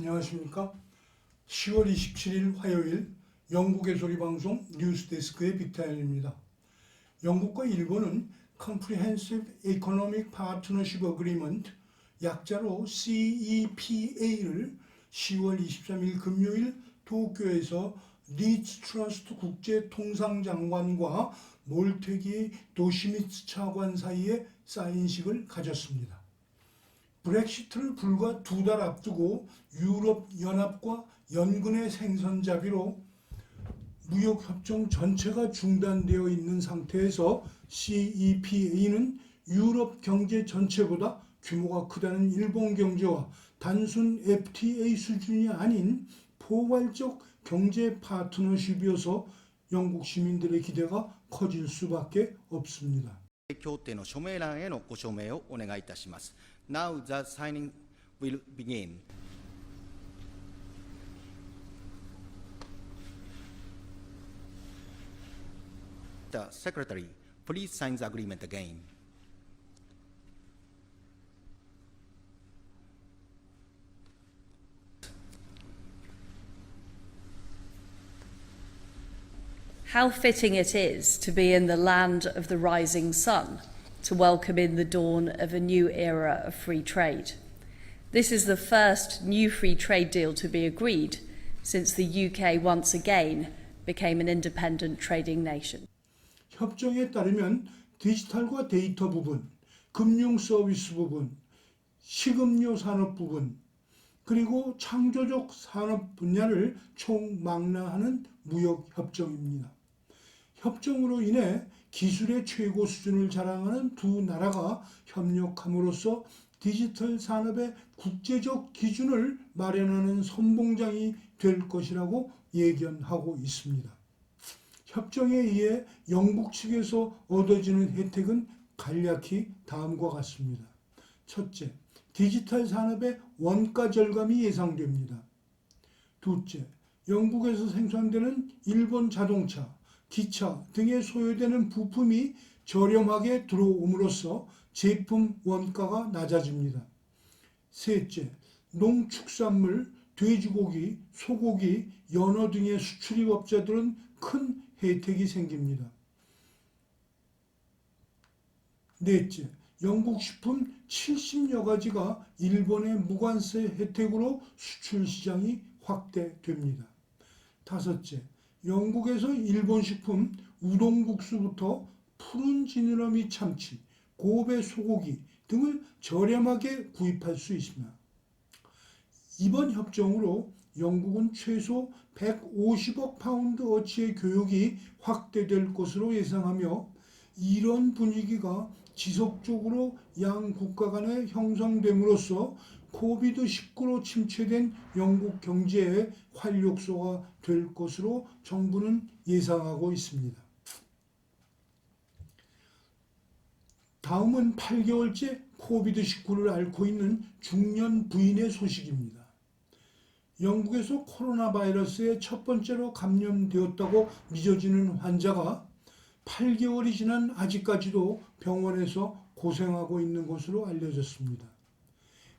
안녕하십니까. 10월 27일 화요일 영국의 소리방송 뉴스데스크의 빅타임입니다. 영국과 일본은 Comprehensive Economic Partnership Agreement, 약자로 CEPA를 10월 23일 금요일 도쿄에서 리츠 트러스트 국제통상장관과 몰테기 도시미츠 차관 사이에 사인식을 가졌습니다. 브렉시트를 불과 2달 앞두고 유럽연합과 연근의 생선잡이로 무역협정 전체가 중단되어 있는 상태에서 CEPA는 유럽 경제 전체보다 규모가 크다는 일본 경제와 단순 FTA 수준이 아닌 포괄적 경제 파트너십이어서 영국 시민들의 기대가 커질 수밖에 없습니다. 協定の署名欄へのご署名をお願いいたします。Now the signing will begin. The Secretary, please sign the agreement again. How fitting it is to be in the land of the rising sun, to welcome in the dawn of a new era of free trade. This is the first new free trade deal to be agreed since the UK once again became an independent trading nation. 협정에 따르면 디지털과 데이터 부분, 금융 서비스 부분, 식음료 산업 부분, 그리고 창조적 산업 분야를 총망라하는 무역 협정입니다. 협정으로 인해 기술의 최고 수준을 자랑하는 두 나라가 협력함으로써 디지털 산업의 국제적 기준을 마련하는 선봉장이 될 것이라고 예견하고 있습니다. 협정에 의해 영국 측에서 얻어지는 혜택은 간략히 다음과 같습니다. 첫째, 디지털 산업의 원가 절감이 예상됩니다. 둘째, 영국에서 생산되는 일본 자동차, 기차 등에 소요되는 부품이 저렴하게 들어옴으로써 제품 원가가 낮아집니다. 셋째, 농축산물, 돼지고기, 소고기, 연어 등의 수출입업자들은 큰 혜택이 생깁니다. 넷째, 영국 식품 70여 가지가 일본의 무관세 혜택으로 수출 시장이 확대됩니다. 다섯째, 영국에서 일본 식품 우동국수부터 푸른 지느러미 참치, 고베 소고기 등을 저렴하게 구입할 수 있습니다. 이번 협정으로 영국은 최소 150억 파운드 어치의 교역이 확대될 것으로 예상하며 이런 분위기가 지속적으로 양 국가 간에 형성됨으로써 코비드-19로 침체된 영국 경제의 활력소가 될 것으로 정부는 예상하고 있습니다. 다음은 8개월째 코비드-19를 앓고 있는 중년 부인의 소식입니다. 영국에서 코로나 바이러스에 첫 번째로 감염되었다고 믿어지는 환자가 8개월이 지난 아직까지도 병원에서 고생하고 있는 것으로 알려졌습니다.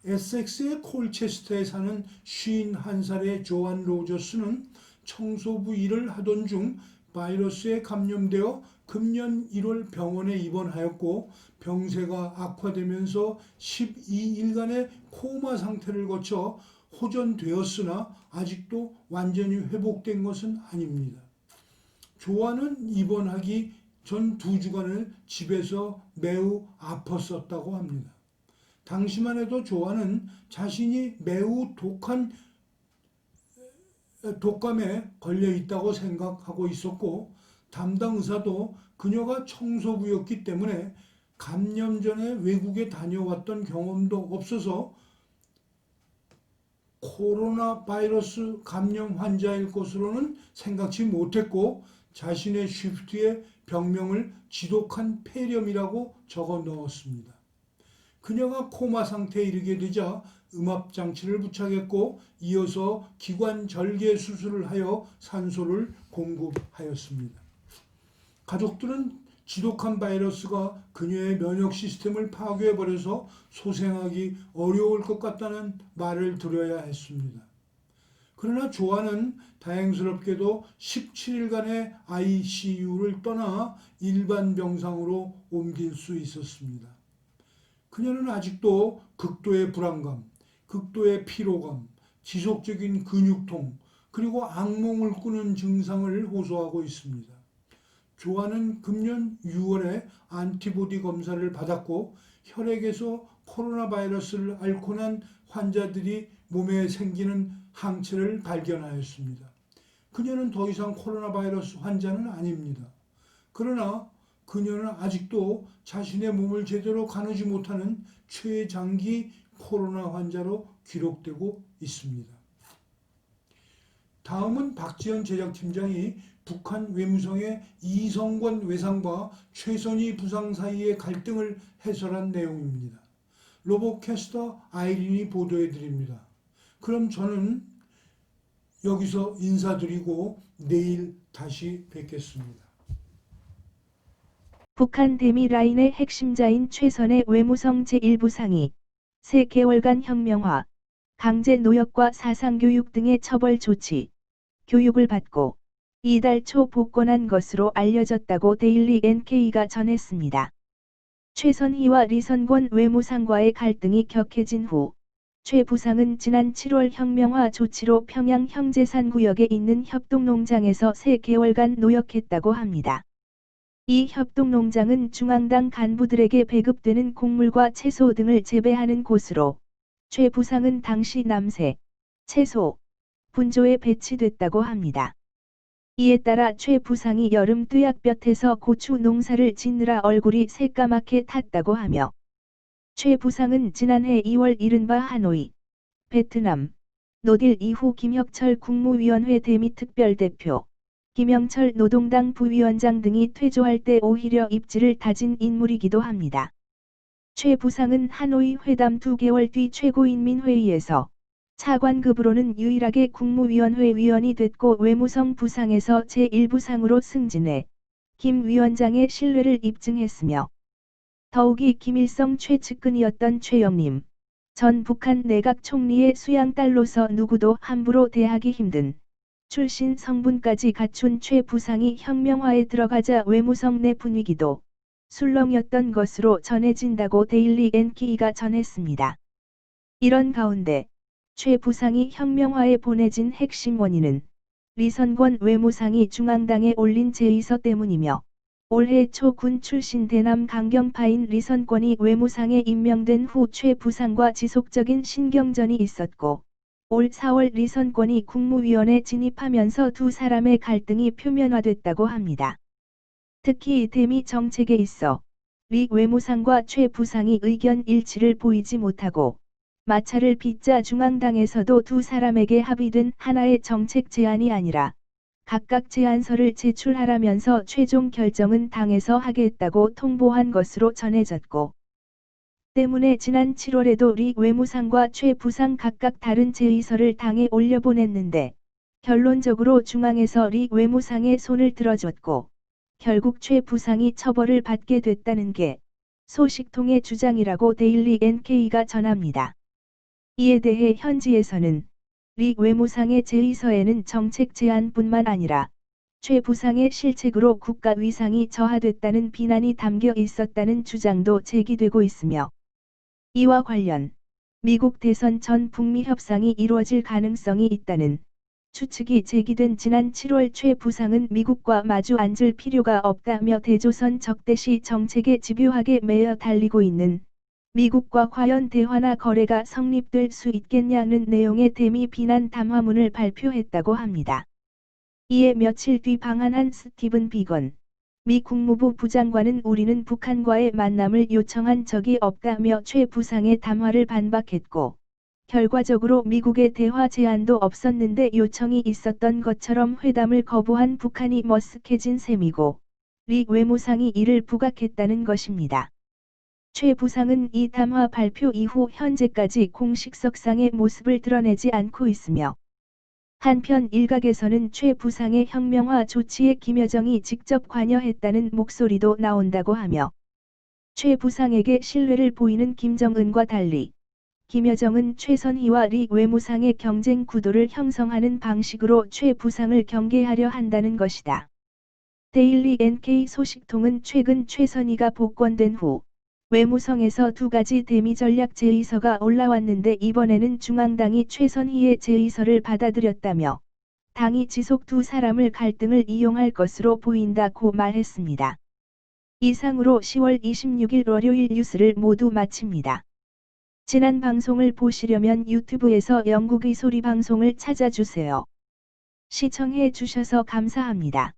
에섹스의 콜체스터에 사는 51살의 조안 로저스는 청소부 일을 하던 중 바이러스에 감염되어 금년 1월 병원에 입원하였고 병세가 악화되면서 12일간의 코마 상태를 거쳐 호전되었으나 아직도 완전히 회복된 것은 아닙니다. 조안은 입원하기 전 2주간을 집에서 매우 아팠었다고 합니다. 당시만 해도 조안은 자신이 매우 독한 독감에 걸려 있다고 생각하고 있었고 담당 의사도 그녀가 청소부였기 때문에 감염 전에 외국에 다녀왔던 경험도 없어서 코로나 바이러스 감염 환자일 것으로는 생각지 못했고 자신의 쉬프트에 병명을 지독한 폐렴이라고 적어 넣었습니다. 그녀가 코마 상태에 이르게 되자 음압장치를 부착했고 이어서 기관 절개 수술을 하여 산소를 공급하였습니다. 가족들은 지독한 바이러스가 그녀의 면역 시스템을 파괴해버려서 소생하기 어려울 것 같다는 말을 들어야 했습니다. 그러나 조안은 다행스럽게도 17일간의 ICU를 떠나 일반 병상으로 옮길 수 있었습니다. 그녀는 아직도 극도의 불안감, 극도의 피로감, 지속적인 근육통, 그리고 악몽을 꾸는 증상을 호소하고 있습니다. 조안은 금년 6월에 안티보디 검사를 받았고 혈액에서 코로나 바이러스를 앓고 난 환자들이 몸에 생기는 항체를 발견하였습니다. 그녀는 더 이상 코로나 바이러스 환자는 아닙니다. 그러나 그녀는 아직도 자신의 몸을 제대로 가누지 못하는 최장기 코로나 환자로 기록되고 있습니다. 다음은 박지현 제작팀장이 북한 외무성의 이성권 외상과 최선희 부상 사이의 갈등을 해설한 내용입니다. 로보캐스터 아이린이 보도해드립니다. 그럼 저는 여기서 인사드리고 내일 다시 뵙겠습니다. 북한 대미라인의 핵심자인 최선의 외무성 제1부상이 3개월간 혁명화, 강제 노역과 사상교육 등의 처벌 조치, 교육을 받고 이달 초 복권한 것으로 알려졌다고 데일리 NK가 전했습니다. 최선희와 리선권 외무상과의 갈등이 격해진 후 최 부상은 지난 7월 혁명화 조치로 평양 형제산구역에 있는 협동농장에서 3개월간 노역했다고 합니다. 이 협동농장은 중앙당 간부들에게 배급되는 곡물과 채소 등을 재배하는 곳으로 최 부상은 당시 남새, 채소, 분조에 배치됐다고 합니다. 이에 따라 최 부상이 여름 뙤약볕에서 고추 농사를 짓느라 얼굴이 새까맣게 탔다고 하며 최 부상은 지난해 2월 이른바 하노이, 베트남, 노딜 이후 김혁철 국무위원회 대미특별대표, 김영철 노동당 부위원장 등이 퇴조할 때 오히려 입지를 다진 인물이기도 합니다. 최 부상은 하노이 회담 2개월 뒤 최고인민회의에서 차관급으로는 유일하게 국무위원회 위원이 됐고 외무성 부상에서 제1부상으로 승진해 김 위원장의 신뢰를 입증했으며 더욱이 김일성 최측근이었던 최영림 전 북한 내각 총리의 수양딸로서 누구도 함부로 대하기 힘든 출신 성분까지 갖춘 최 부상이 혁명화에 들어가자 외무성 내 분위기도 술렁였던 것으로 전해진다고 데일리 NK가 전했습니다. 이런 가운데 최 부상이 혁명화에 보내진 핵심 원인은 리선권 외무상이 중앙당에 올린 제의서 때문이며 올해 초 군 출신 대남 강경파인 리선권이 외무상에 임명된 후 최 부상과 지속적인 신경전이 있었고 올 4월 리선권이 국무위원에 진입하면서 두 사람의 갈등이 표면화됐다고 합니다. 특히 대미 정책에 있어 리 외무상과 최 부상이 의견 일치를 보이지 못하고 마찰을 빚자 중앙당에서도 두 사람에게 합의된 하나의 정책 제안이 아니라 각각 제안서를 제출하라면서 최종 결정은 당에서 하겠다고 통보한 것으로 전해졌고 때문에 지난 7월에도 리 외무상과 최 부상 각각 다른 제의서를 당에 올려보냈는데 결론적으로 중앙에서 리 외무상의 손을 들어줬고 결국 최 부상이 처벌을 받게 됐다는 게 소식통의 주장이라고 데일리 NK가 전합니다. 이에 대해 현지에서는 리 외무상의 제의서에는 정책 제안뿐만 아니라 최 부상의 실책으로 국가 위상이 저하됐다는 비난이 담겨 있었다는 주장도 제기되고 있으며 이와 관련 미국 대선 전 북미 협상이 이루어질 가능성이 있다는 추측이 제기된 지난 7월 최 부상은 미국과 마주 앉을 필요가 없다며 대조선 적대시 정책에 집요하게 매여 달리고 있는 미국과 과연 대화나 거래가 성립될 수 있겠냐는 내용의 대미 비난 담화문을 발표했다고 합니다. 이에 며칠 뒤 방한한 스티븐 비건 미 국무부 부장관은 우리는 북한과의 만남을 요청한 적이 없다며 최 부상의 담화를 반박했고 결과적으로 미국의 대화 제안도 없었는데 요청이 있었던 것처럼 회담을 거부한 북한이 머쓱해진 셈이고 리 외무상이 이를 부각했다는 것입니다. 최 부상은 이 담화 발표 이후 현재까지 공식 석상의 모습을 드러내지 않고 있으며 한편 일각에서는 최 부상의 혁명화 조치에 김여정이 직접 관여했다는 목소리도 나온다고 하며 최 부상에게 신뢰를 보이는 김정은과 달리 김여정은 최선희와 리 외무상의 경쟁 구도를 형성하는 방식으로 최 부상을 경계하려 한다는 것이다. 데일리 NK 소식통은 최근 최선희가 복권된 후 외무성에서 2가지 대미 전략 제의서가 올라왔는데 이번에는 중앙당이 최선희의 제의서를 받아들였다며 당이 지속 두 사람을 갈등을 이용할 것으로 보인다고 말했습니다. 이상으로 10월 26일 월요일 뉴스를 모두 마칩니다. 지난 방송을 보시려면 유튜브에서 영국의 소리 방송을 찾아주세요. 시청해 주셔서 감사합니다.